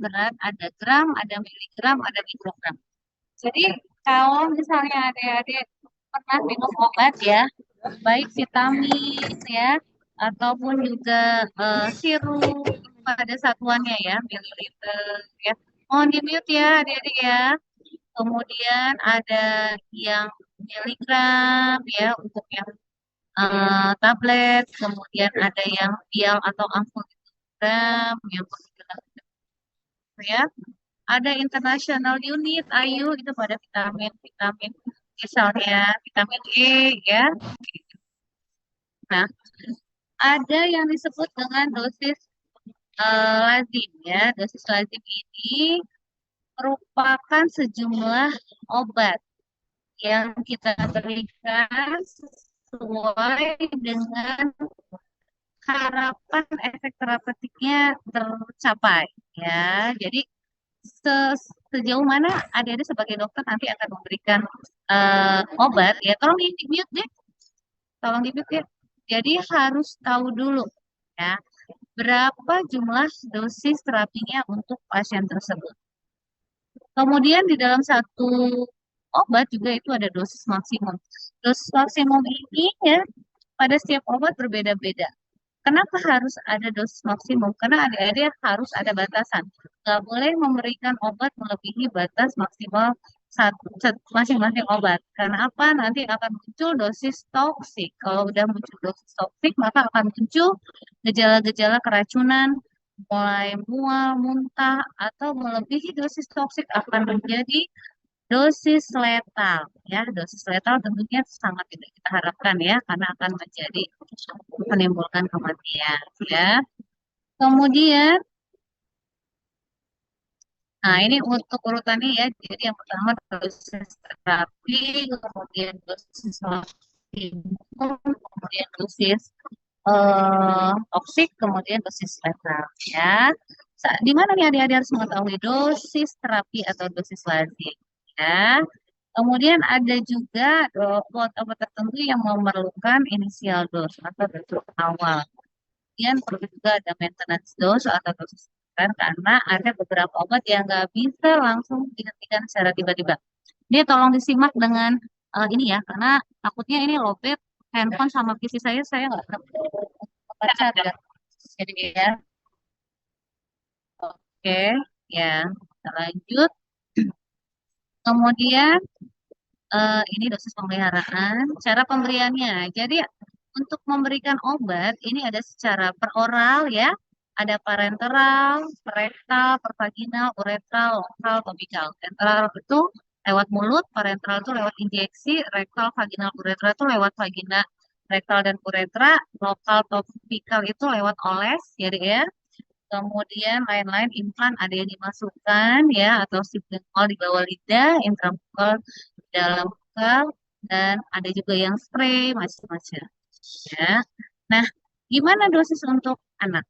berat, ada gram, ada miligram, ada mikrogram. Jadi kalau misalnya adik-adik pernah minum obat ya, baik vitamin ya, ataupun juga sirup pada satuannya ya, mililiter ya. Mohon di-mute ya adik-adik ya. Kemudian ada yang miligram ya untuk yang tablet, kemudian ada yang vial atau ampul gram yang ya. Ada international unit IU itu pada vitamin vitamin misalnya vitamin E ya. Nah, ada yang disebut dengan dosis lazim ya. Dosis lazim ini merupakan sejumlah obat yang kita berikan sesuai dengan harapan efek terapeutiknya tercapai ya. Jadi sejauh mana adik-adik sebagai dokter nanti akan memberikan obat ya. Tolong di mute deh, tolong di mute ya. Jadi harus tahu dulu ya berapa jumlah dosis terapinya untuk pasien tersebut. Kemudian di dalam satu obat juga itu ada dosis maksimum. Dosis maksimum ini ya pada setiap obat berbeda-beda. Kenapa harus ada dosis maksimum? Karena adik-adik harus ada batasan. Nggak boleh memberikan obat melebihi batas maksimal masing-masing obat. Karena apa? Nanti akan muncul dosis toksik. Kalau udah muncul dosis toksik, maka akan muncul gejala-gejala keracunan, mulai mual, muntah, atau melebihi dosis toksik akan menjadi dosis letal. Ya, dosis letal tentunya sangat tidak kita harapkan ya, karena akan menjadi menimbulkan kematian ya. Kemudian, nah ini untuk urutannya ya. Jadi yang pertama dosis terapi, kemudian dosis maksimum, kemudian dosis toksik, kemudian dosis letal ya. Di mana nih adik-adik harus mengetahui dosis terapi atau dosis lazim ya. Kemudian ada juga obat-obat tertentu yang memerlukan inisial dose atau dosis awal. Kemudian perlu juga ada maintenance dose atau dosis kan karena ada beberapa obat yang nggak bisa langsung dihentikan secara tiba-tiba. Ini tolong disimak dengan ini ya, karena takutnya ini lowbat handphone sama PC saya nggak baca ya. Jadi ya, oke, ya, kita lanjut. Kemudian ini dosis pemeliharaan, cara pemberiannya. Jadi untuk memberikan obat ini ada secara peroral ya, ada parenteral, rektal, pervaginal, uretral, lokal, topikal. Enteral itu lewat mulut, parenteral itu lewat injeksi, rektal, vaginal, uretra itu lewat vagina, rektal dan uretra, lokal, topikal itu lewat oles, jadi ya. Kemudian lain-lain implan ada yang dimasukkan ya atau sublingual di bawah lidah, intramukal di dalam muka dan ada juga yang spray macam-macam ya. Nah, gimana dosis untuk anak?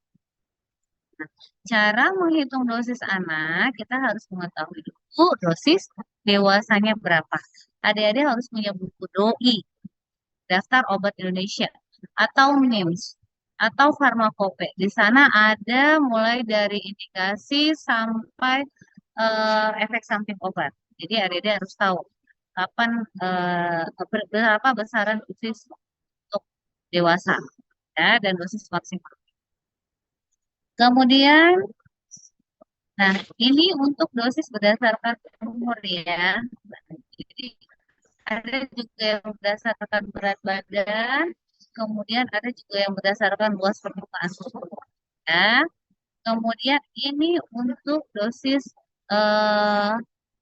Nah, cara menghitung dosis anak kita harus mengetahui dulu dosis dewasanya berapa. Adik-adik harus punya buku DOI, daftar obat Indonesia atau NIMS atau farmakope. Di sana ada mulai dari indikasi sampai efek samping obat. Jadi adik-adik harus tahu kapan berapa besaran dosis untuk dewasa ya dan dosis maksimal. Kemudian, nah ini untuk dosis berdasarkan umur ya. Jadi ada juga yang berdasarkan berat badan, kemudian ada juga yang berdasarkan luas permukaan tubuh. Ya. Kemudian ini untuk dosis eh,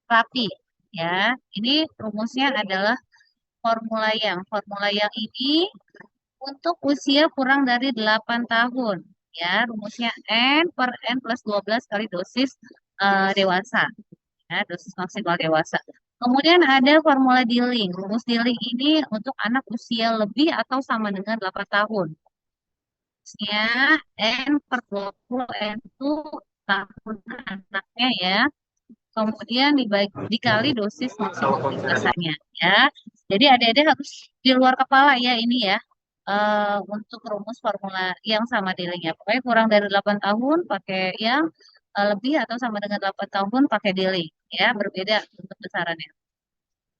terapi. Ya, ini rumusnya adalah formula yang. Formula yang ini untuk usia kurang dari 8 tahun. Ya, rumusnya N per N plus 12 kali dosis dewasa. Ya, dosis maksimal dewasa. Kemudian ada formula Dilling. Rumus Dilling ini untuk anak usia lebih atau sama dengan 8 tahun. Rumusnya N per 20 N itu tahun anaknya ya. Kemudian dikali dosis maksimal dewasanya ya. Jadi adik-adik harus di luar kepala ya ini ya. Untuk rumus formula yang sama Dilling ya. Pokoknya kurang dari 8 tahun pakai yang lebih atau sama dengan 8 tahun pakai delay ya, berbeda untuk besarannya.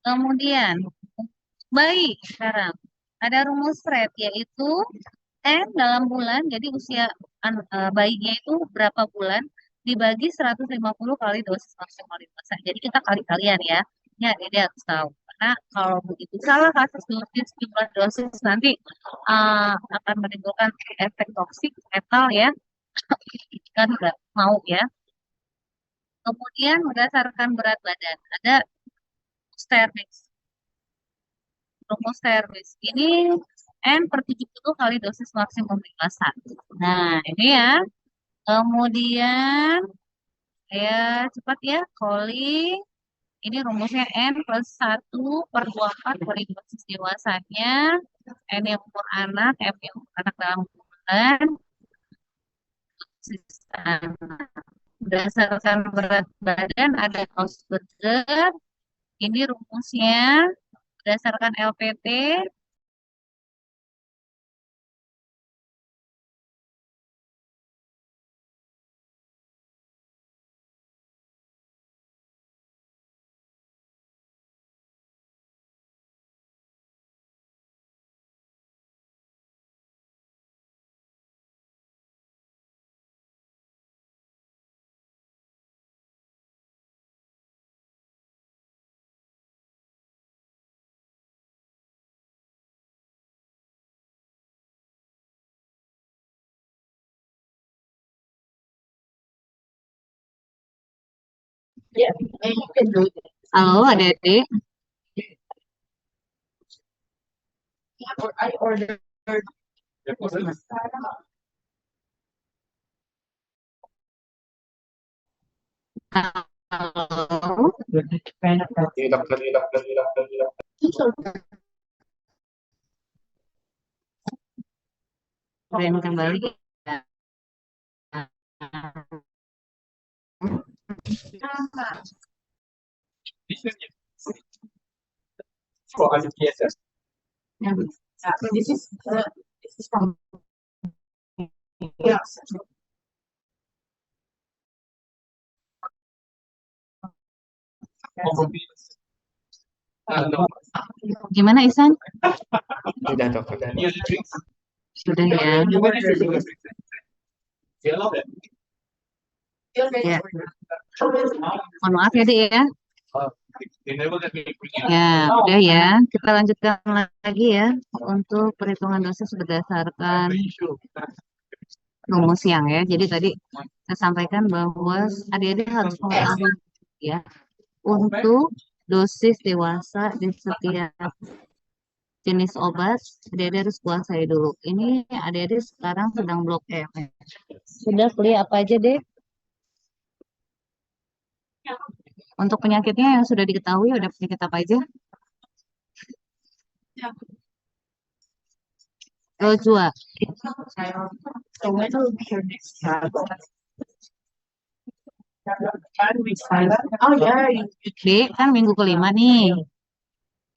Kemudian bayi sekarang ada rumus rate yaitu N dalam bulan, jadi usia bayinya itu berapa bulan dibagi 150 kali dosis maksimal dewasa. Jadi kita kali-kalian ya. Ya, dia harus tahu. Karena kalau begitu salah kasus dosis jumlah dosis nanti akan menimbulkan efek toksik metal ya. Kan nggak mau ya. Kemudian berdasarkan berat badan ada Sterlix. Rumus Sterlix. Ini N per 70 kali dosis maksimum dewasa. Nah, ini ya. Kemudian ya cepat ya, calling. Ini rumusnya N plus 1/24 kali dosis dewasanya. N yang umur anak, M yang umur anak dalam bulan. Dosis anak. Berdasarkan berat badan ada Ausberger. Ini rumusnya berdasarkan LPT. Halo adik-adik. Halo. Kalian kembali. Gimana Isan? Sudah dok. Sudah ya. Ya. Mohon maaf ya, Dik ya. Ya, udah ya. Kita lanjutkan lagi ya untuk perhitungan dosis berdasarkan rumus yang ya. Jadi tadi saya sampaikan bahwa adik-adik harus mengetahui ya untuk dosis dewasa di setiap jenis obat, adik-adik harus kuasai dulu. Ini adik-adik sekarang sedang blok M. Sudah kuliah apa aja, Dek? Untuk penyakitnya yang sudah diketahui, udah penyakit apa aja? Rojua. D kan minggu kelima nih.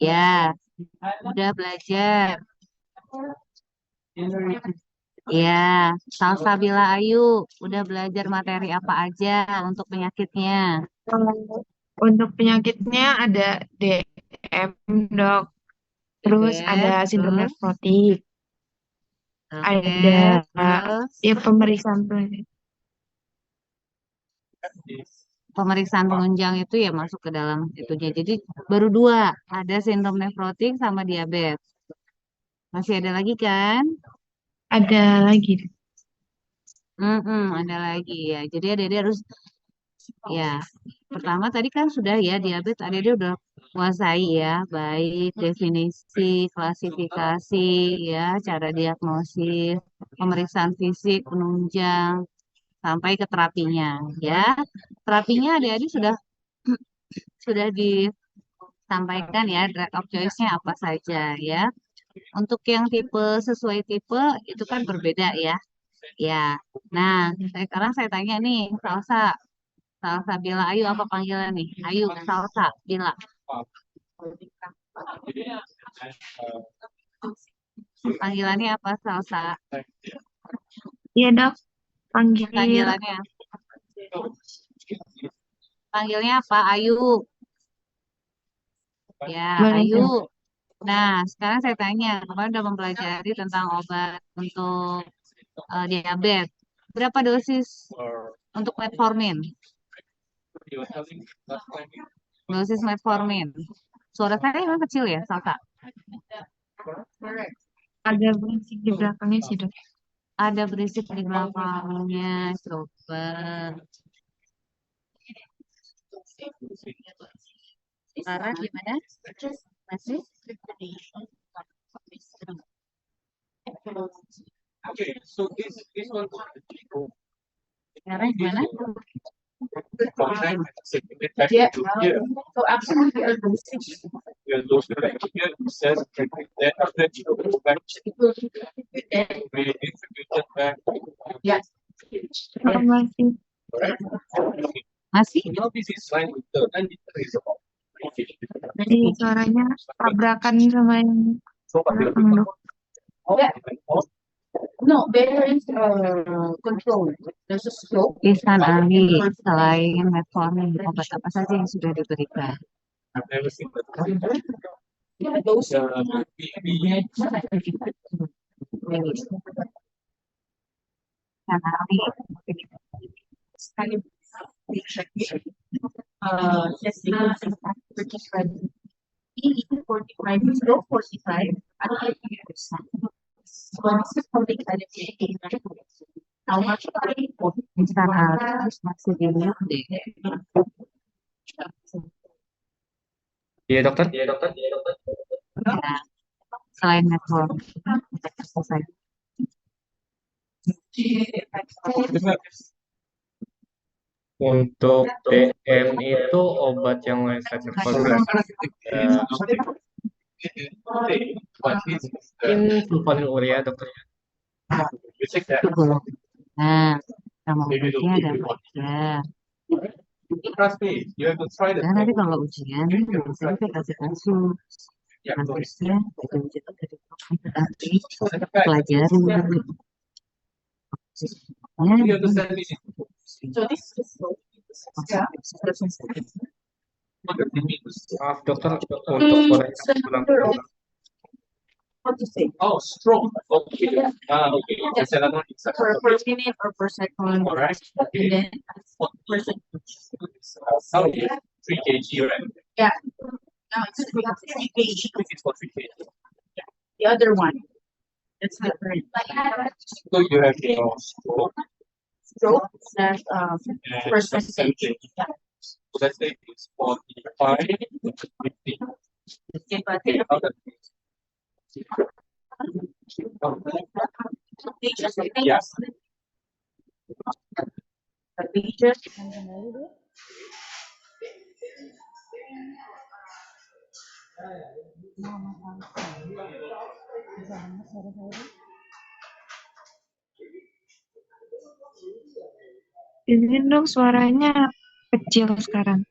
Ya, udah belajar. Ya, Salsabila Ayu, udah belajar materi apa aja untuk penyakitnya? Untuk penyakitnya ada DM, dok. Terus DBS, ada sindrom terus? nefrotik. Oke, Ada terus ya pemeriksaan penyakit. pemeriksaan penunjang itu ya masuk ke dalam itunya. Jadi baru dua, ada sindrom nefrotik sama diabetes. Masih ada lagi kan? Ada lagi. Ada lagi ya. Jadi adik-adik harus ya. Pertama tadi kan sudah ya diabetes adik-adik udah kuasai ya, baik definisi, klasifikasi ya, cara diagnosis, pemeriksaan fisik, penunjang, sampai ke terapinya ya. Terapinya adik-adik sudah disampaikan ya, drug of choice-nya apa saja ya. Untuk yang tipe sesuai tipe itu kan berbeda ya. Ya. Nah, sekarang saya tanya nih, Salsa. Salsa Bila Ayu apa panggilan nih? Ayu, Salsa Bila. Panggilannya apa Salsa? Iya, dok. Panggilannya. Panggilnya apa? Ayu. Ya, Boleh, Ayu. Kak. Nah, sekarang saya tanya, kemarin udah mempelajari tentang obat untuk diabetes. Berapa dosis untuk metformin? Dosis metformin. Suara saya emang kecil ya, Salsa? Ada berisik di belakangnya sih, Dok. Ada berisik di belakangnya. Coba. Sekarang gimana? Masih? Sekarang gimana? Yeah. So absolutely a dosage. Yes. Oh, masih. Masih? Jadi suaranya tabrakan sama yang belakang, Dok. Yeah. No, there is control. There's a slope. Ihsan Ali, selain metformin, obat apa saja yang sudah diberikan? Yeah, those. Ihsan Ali. Yes, 35. 45, slow 45. I don't know if you understand. So this is how they calculate how much Ihsan Ali masih di mute deh. Iya dokter. Ya, selain metformin, obat apa saja? Untuk DM itu obat yang resepnya mungkin sulfonylurea dokter. Nah, nama obatnya ada apa aja? Nah, nanti kalau ujian, biasanya saya kasih kasus. Kasusnya, ada ujian dari nanti pelajari. So this is slow. Yeah. Maaf dokter, untuk suaranya pulang. What to say? Oh, strong. Okay. Okay. That's another one. Per minute or per second. All right. And then per second. Okay. 3 kg, right? Yeah. Now it's 3 kg. This is for 3 kg. The other one. That's different. So you have stroke. Stroke slash And percentage. Yeah. so let's say it's 45, 50. Okay, but pages, I think. Yes. The pages. Izin dong, suaranya kecil sekarang.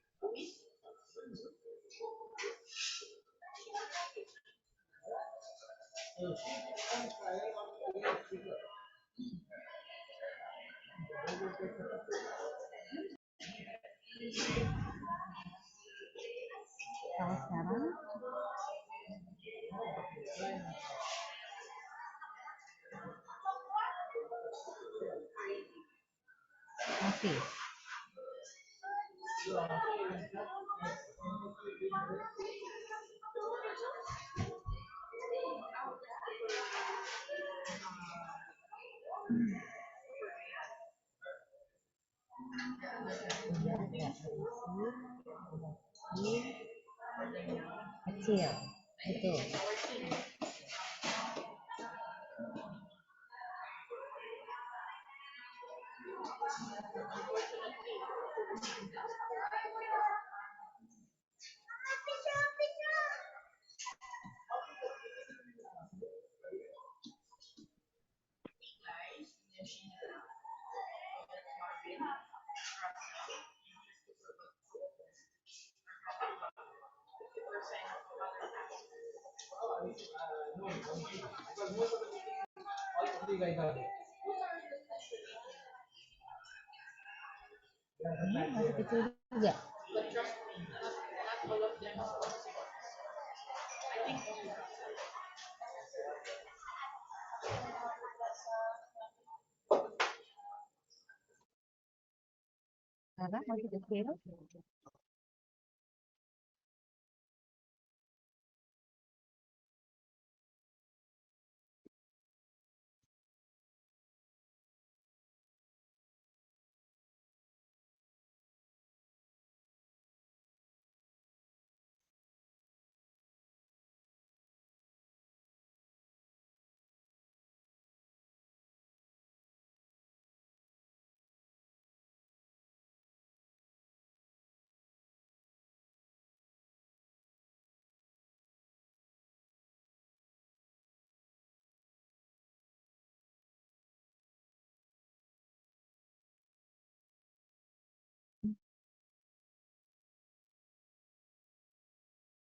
Kalau sekarang, masih. Kecil, itu. Ini masih kecil juga. Sekarang masih kecil.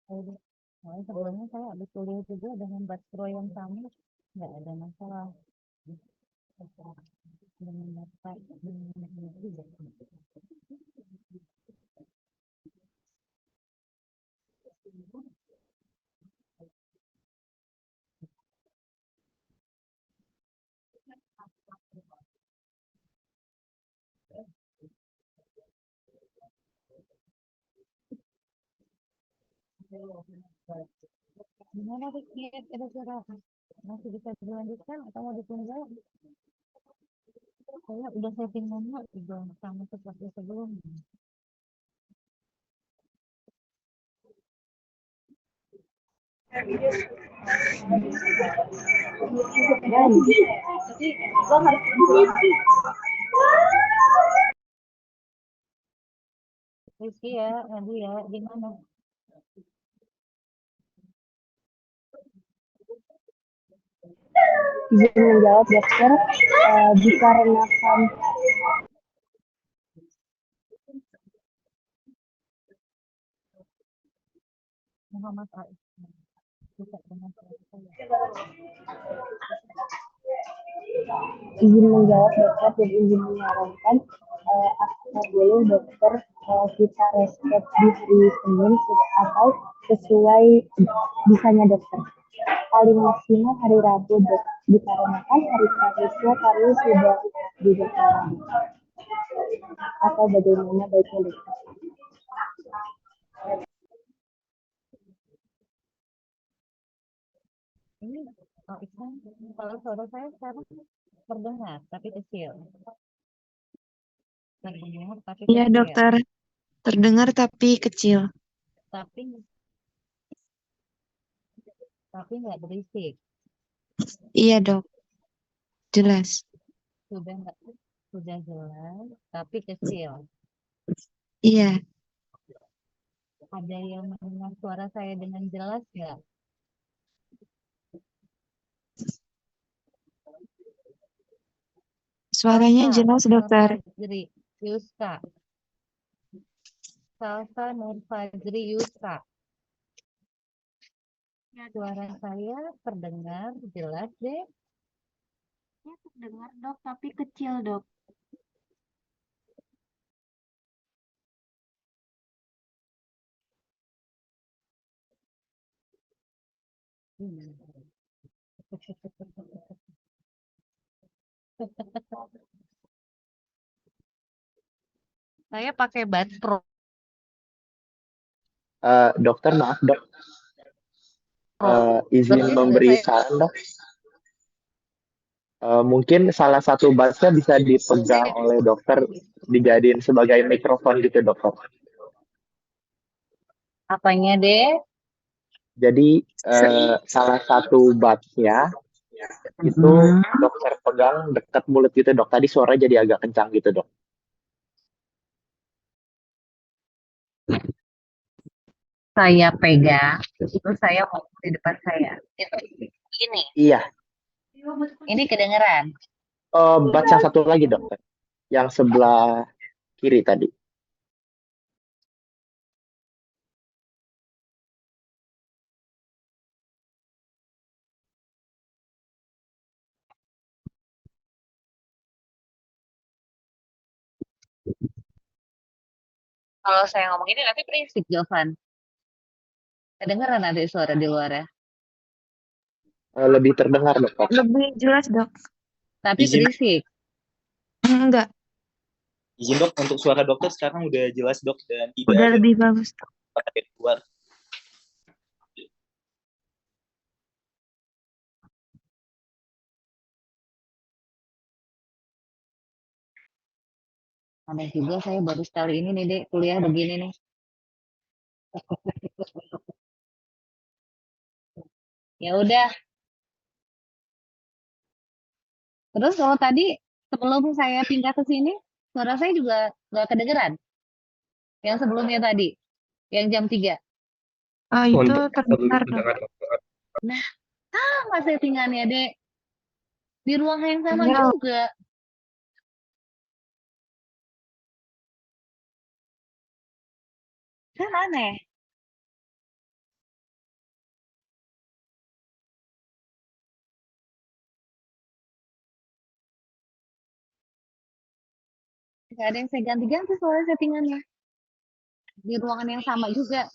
Soalnya sebelumnya saya habis kuliah juga dengan batch pro yang sama, nggak ada masalah dengan data juga. Gimana Riki, kira-kira masih bisa dilanjutkan atau mau ditunda? Saya udah setting nomor juga sama seperti sebelumnya. Rizky ya, Adi ya, gimana? Izin menjawab dokter, dikarenakan Muhammad Ais. Bisa dengan saya. izin menjawab dokter dan izin menyarankan apakah boleh dokter kita reschedule di hari Senin atau sesuai bisanya dokter. Paling maksimal hari Rabu dok, dikarenakan hari Kamisnya kami sudah di dokter atau bagaimana baiknya dokter. Ini Iksan, kalau suara saya sekarang terdengar tapi kecil. Terdengar tapi Iya, kecil. dokter. Terdengar tapi kecil. Tapi nggak berisik. Iya, dok. Jelas. Sudah nggak sudah jelas tapi kecil. Iya. Ada yang mendengar suara saya dengan jelas nggak? Suaranya Salsa, jelas, dokter. Nurfajri, Yuska. Salsa, Nurfajri, Yuska. Suara saya terdengar jelas deh. Ya, terdengar dok, tapi kecil dok. Saya pakai Buds Pro. Dokter maaf dok, izin Berarti memberi saya saran dok. Mungkin salah satu batsnya bisa dipegang oleh dokter, dijadiin sebagai mikrofon gitu dokter. apanya deh? Jadi salah satu batsnya itu dokter pegang dekat mulut gitu dok. Tadi suara jadi agak kencang gitu dok. Saya pegang, itu saya mau di depan saya. Itu ini, Iya, ini kedengeran. bats yang satu lagi dokter, yang sebelah kiri tadi. Kalau saya ngomong ini nanti berisik, Jovan. Kedengeran nanti suara di luar ya. Lebih terdengar, dokter. Lebih jelas, Dok. Tapi Izin. berisik. Enggak, Izin dok, untuk suara dokter sekarang udah jelas dok dan tidak udah ada lebih bagus. kata dari luar. Aneh juga saya baru sekali ini nih, Dek, kuliah begini nih. Ya udah. Terus kalau tadi sebelum saya pindah ke sini, suara saya juga nggak kedengeran. Yang sebelumnya tadi, yang jam 3. Itu Untuk terdengar, Dok. terdengar, dokter. Nah, sama settingannya, Dek. Di ruang yang sama Iya. juga. Kan aneh. Nggak ada yang saya ganti-ganti soalnya settingannya. Di ruangan yang sama juga.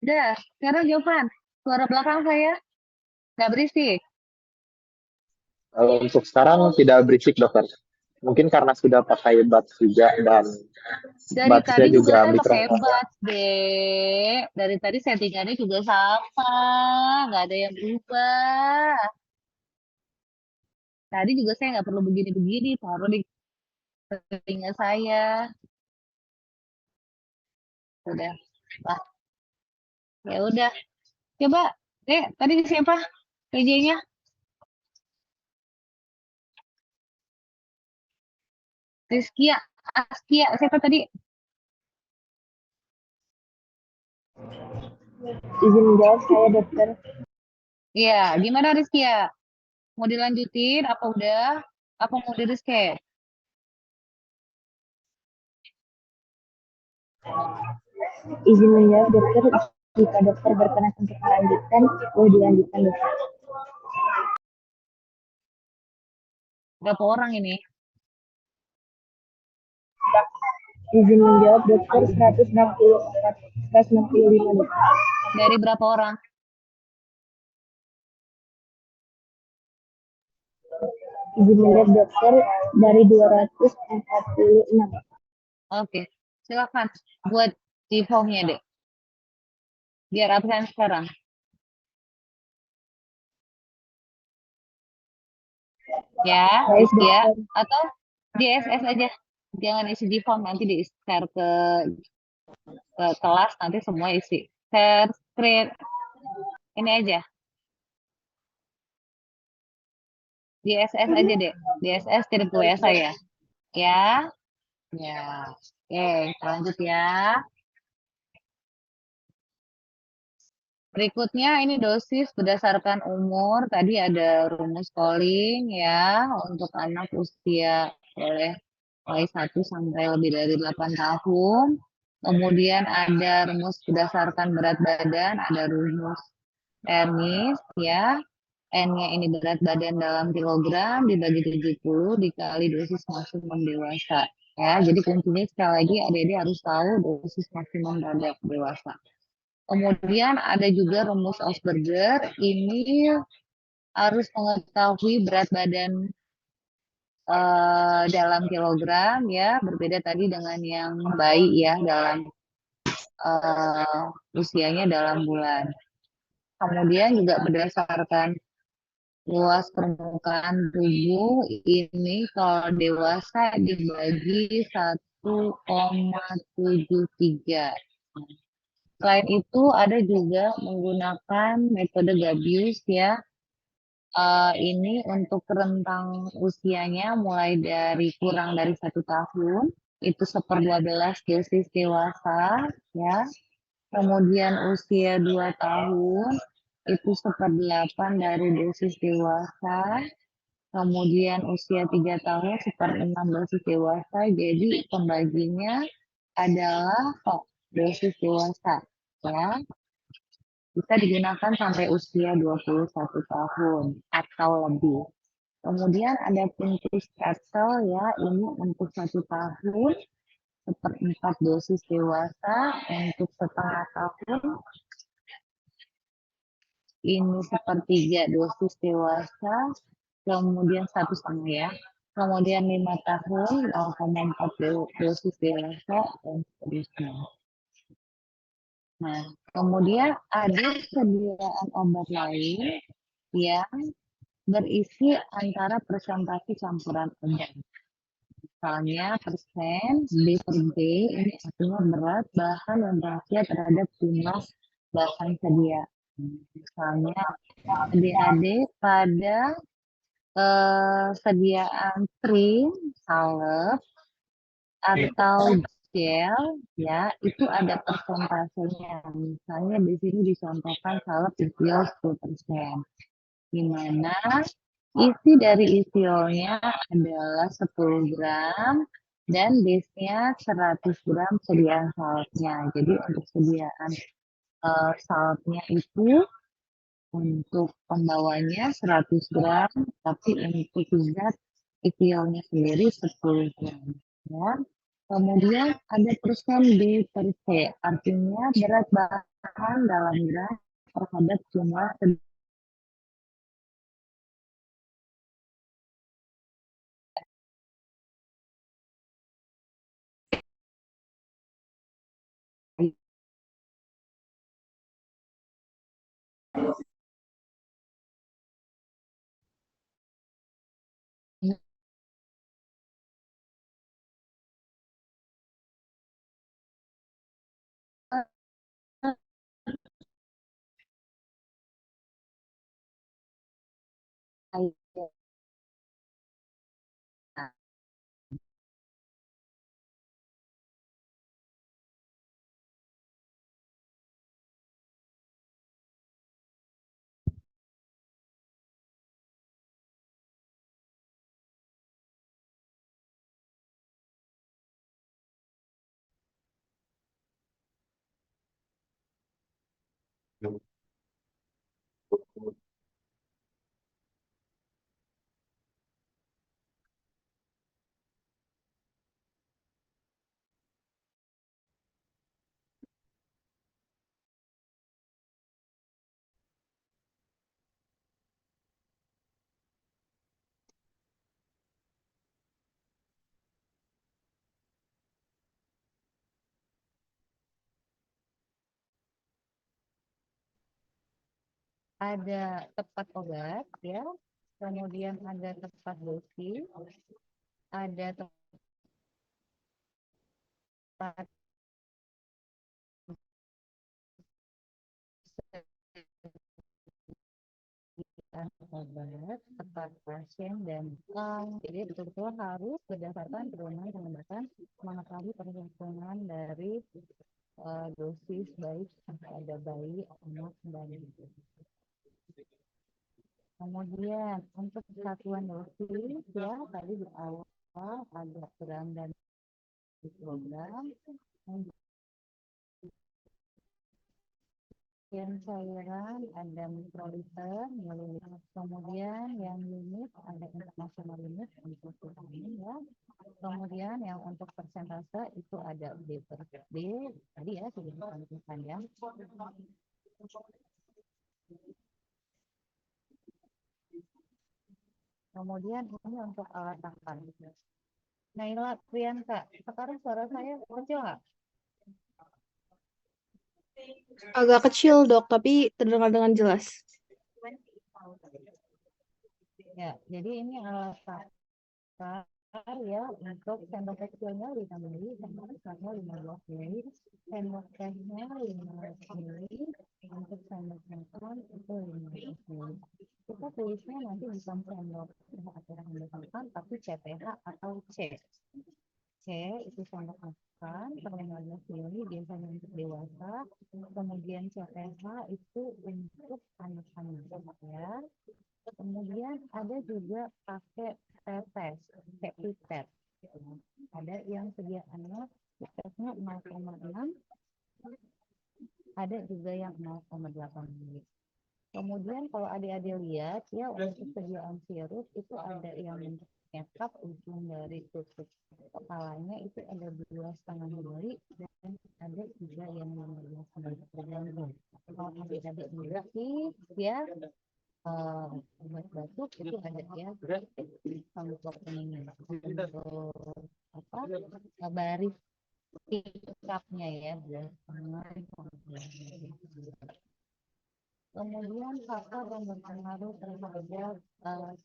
Udah, sekarang Jovan, suara belakang saya nggak berisik. Untuk sekarang tidak berisik, dokter. Mungkin karena sudah pakai buds juga dan Dari budsnya tadi juga juga saya pakai mikrofonnya. buds, Dek. Dari tadi settingannya juga sama, nggak ada yang berubah. Tadi juga saya nggak perlu begini-begini, taruh di telinga saya. Udah, lah. Ya udah. Coba, Dek, tadi siapa PJ-nya? Rizkia, Askia, siapa tadi? Izin menjawab saya, dokter. Iya, gimana Rizkia? Mau dilanjutin apa udah? Apa mau di reschedule? Izin menjawab, dokter. Jika dokter berkenan untuk melanjutkan, boleh dilanjutkan, dokter. Berapa orang ini? Izin menjawab, dokter. 164, 165, dokter. Dari berapa orang? Izin menjawab, dokter. Dari 246. Oke, silakan buat di formnya, Dek. Biar absen sekarang. Ya, Baik, Rizkia. dokter. Atau di SS aja. Jangan isi di form, nanti di-share ke kelas, nanti semua isi. Share screen. Ini aja. Di SS aja, Dek. Di SS kirim ke WA saya. Ya. Ya. Oke, lanjut ya. Berikutnya ini dosis berdasarkan umur. Tadi ada rumus calling ya untuk anak usia boleh mulai 1 sampai lebih dari 8 tahun. Kemudian ada rumus berdasarkan berat badan, ada rumus Hermes ya. N-nya ini berat badan dalam kilogram dibagi 70 dikali dosis maksimum dewasa. Ya, jadi kuncinya sekali lagi adik-adik harus tahu dosis maksimum pada dewasa. Kemudian ada juga rumus Asperger. Ini harus mengetahui berat badan dalam kilogram ya, berbeda tadi dengan yang bayi ya dalam usianya dalam bulan. Kemudian juga berdasarkan luas permukaan tubuh ini kalau dewasa dibagi 1,73. Selain itu ada juga menggunakan metode Gabius ya. Ini untuk rentang usianya mulai dari kurang dari 1 tahun itu 1/12 dosis dewasa ya. Kemudian usia 2 tahun itu 1/8 dari dosis dewasa. Kemudian usia 3 tahun 1/6 dosis dewasa. Jadi pembaginya adalah dosis dewasa ya. Bisa digunakan sampai usia 21 tahun atau lebih. Kemudian ada puntus capsule ya, ini untuk 1 tahun, seperempat dosis dewasa, untuk setengah tahun, ini sepertiga dosis dewasa, kemudian 1,5 ya. Kemudian 5 tahun, 0,4 dosis dewasa, dan seterusnya. Nah, kemudian ada sediaan obat lain yang berisi antara presentasi campuran obat. Misalnya persen B per B, ini artinya berat bahan dan rahasia terhadap jumlah bahan sedia. Misalnya adik-adik pada sediaan krim, salep, atau gel ya, itu ada persentasenya. Misalnya di sini dicontohkan salep isiol 10%. Di mana isi dari isiolnya adalah 10 gram dan base-nya 100 gram sediaan salepnya. Jadi untuk sediaan salepnya itu untuk pembawanya 100 gram, tapi untuk zat isiolnya sendiri 10 gram. Ya. Kemudian ada persen B per C, artinya berat bahan dalam gram terhadap jumlah ada tepat obat ya, kemudian ada tepat dosis, ada tepat obat, tepat pasien dan jadi betul-betul harus berdasarkan pedoman pengobatan mengetahui perhitungan dari dosis baik pada bayi, anak, dan ibu. Kemudian untuk satuan dosis ya tadi di awal ada gram dan mikrogram. Yang cairan ada mikroliter, mililiter. Kemudian yang unit ada international unit untuk vitamin ya. Kemudian yang untuk persentase itu ada B per B tadi ya sudah disampaikan ya. Kemudian ini untuk alat tangkap. Naila Priyanka, sekarang suara saya kecil nggak? Agak kecil dok, tapi terdengar dengan jelas. Ya, jadi ini alat tangkap ya untuk sendok kecilnya 5 mili, sendok besarnya 15 mili, sendok tehnya 15 mili, untuk sendok makan itu 15 mili. Kita tulisnya nanti bukan sendok atau sendok makan, tapi CTH atau C. C itu sendok makan per 15 mili biasanya untuk dewasa, kemudian CTH itu untuk anak-anak ya. Kemudian ada juga pakai tetes, kayak pipet. Ada yang sediaannya pipetnya 0,6, ada juga yang 0,8 mili. Kemudian kalau adik-adik lihat ya untuk sediaan virus itu ada yang bentuk ngepap ujung dari tutup kepalanya itu ada 2,5 mili dan ada juga yang 15 mili tergantung. Kalau adik-adik muda sih ya obat batuk itu ada ya untuk ini untuk apa baris sikapnya ya kemudian faktor yang berpengaruh terhadap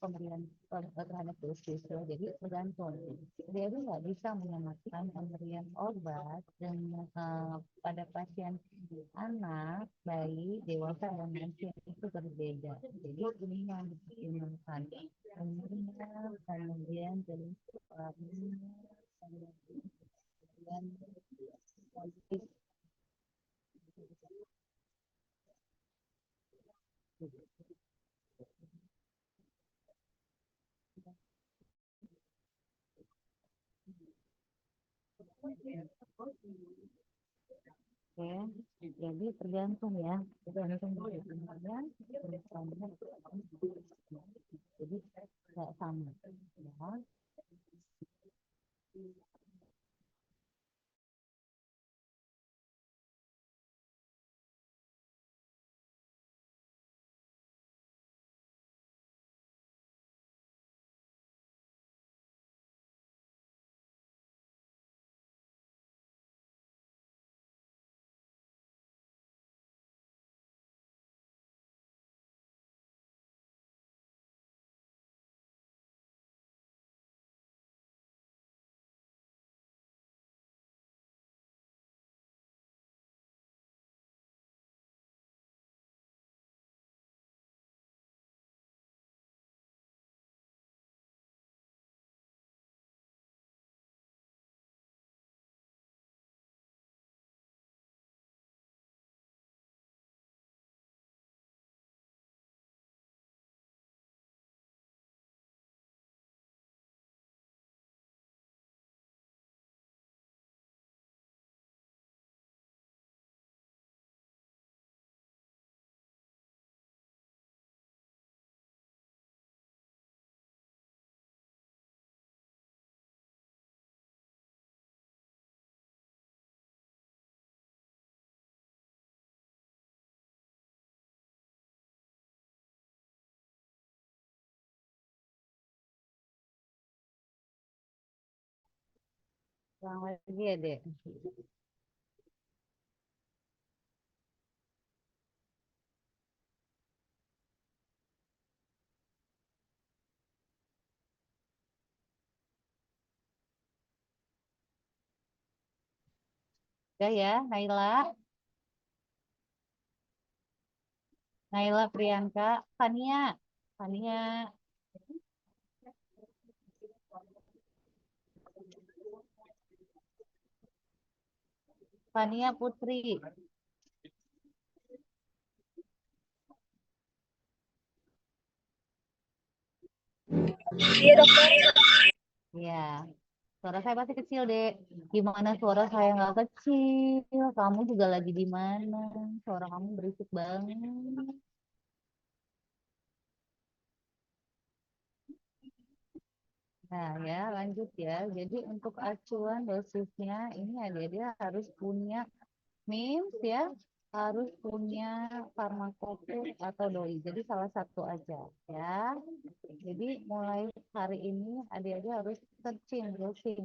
pemberian terhadap dosis ya. Jadi tergantung. Jadi nggak bisa menyamakan pemberian obat dengan pada pasien anak, bayi, dewasa dan lansia itu berbeda. Jadi ini yang dipertimbangkan. Kemudian jenis kemudian Oke, jadi tergantung ya, tergantung dari kemudian jadi nggak sama ya. Ulang lagi ya dek. Udah ya, Naila Priyanka, Fania, Fania, Fania Putri. Iya dokter. Ya, suara saya pasti kecil dek. Gimana suara saya nggak kecil? Kamu juga lagi di mana? Suara kamu berisik banget. Nah ya, lanjut ya. Jadi untuk acuan dosisnya ini dia harus punya MIMS ya, harus punya farmakope atau doi. Jadi salah satu aja ya. Jadi mulai hari ini adik-adik harus searching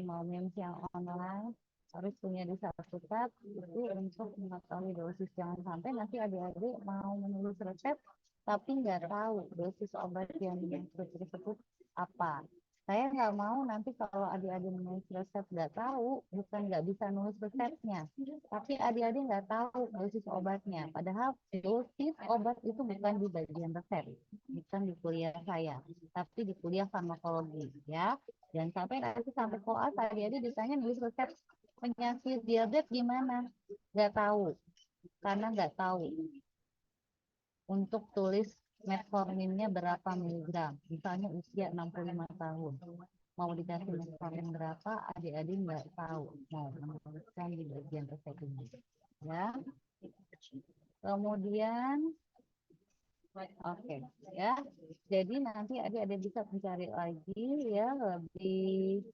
mau MIMS yang online harus punya di satu tab itu untuk mengetahui dosis. Jangan sampai nanti adik-adik mau menulis resep tapi nggak tahu dosis obat yang tersebut apa. Saya nggak mau nanti kalau adik-adik menulis resep nggak tahu, bukan nggak bisa nulis resepnya, tapi adik-adik nggak tahu dosis obatnya. Padahal dosis obat itu bukan di bagian resep, bukan di kuliah saya, tapi di kuliah farmakologi ya. Dan sampai nanti sampai koas adik-adik ditanya nulis resep penyakit diabetes gimana? Nggak tahu, karena nggak tahu untuk tulis metforminnya berapa miligram. Misalnya usia 65 tahun. Mau dikasih metformin berapa, adik-adik nggak tahu. Mau menuliskan di bagian resep ini. Ya. Kemudian Oke, ya. Jadi nanti adik-adik bisa mencari lagi ya lebih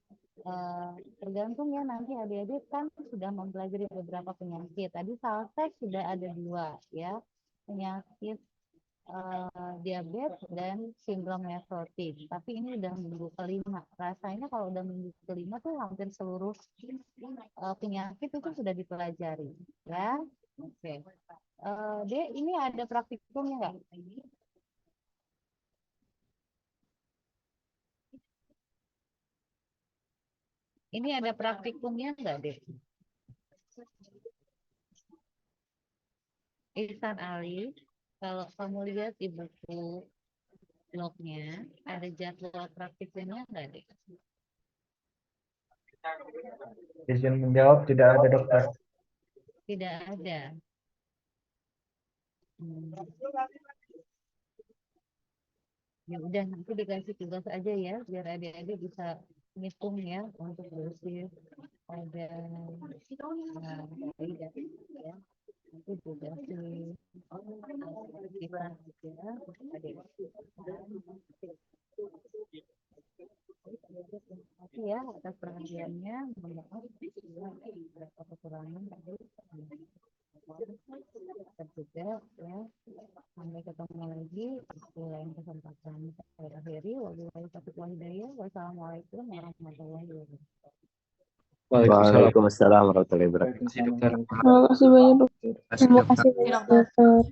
tergantung ya nanti adik-adik kan sudah mempelajari beberapa penyakit. Tadi Saltek sudah ada 2 ya, penyakit diabetes dan sindrom nefrotik. Tapi ini udah minggu kelima. Rasanya kalau udah minggu kelima tuh hampir seluruh penyakit itu sudah dipelajari ya. Oke. Dek, ini ada praktikumnya nggak? Ini ada praktikumnya nggak, Dek? Ihsan Ali, kalau kamu lihat di buku blognya, ada jadwal praktikumnya nggak, Dek? Izin menjawab, tidak ada dokter. Tidak ada. Ya udah, nanti dikasih tugas aja ya, biar adik-adik bisa ngitung ya untuk dosis ada ya. Nanti juga sih kita juga tapi ya atas perhatiannya, mohon maaf beberapa kekurangan tadi juga ya. Sampai ketemu lagi di lain kesempatan. Saya akhiri. Wassalamualaikum warahmatullahi wabarakatuh. Waalaikumsalam warahmatullahi wabarakatuh. Terima kasih dokter. Terima kasih banyak, Dok. Terima kasih banyak, Dokter.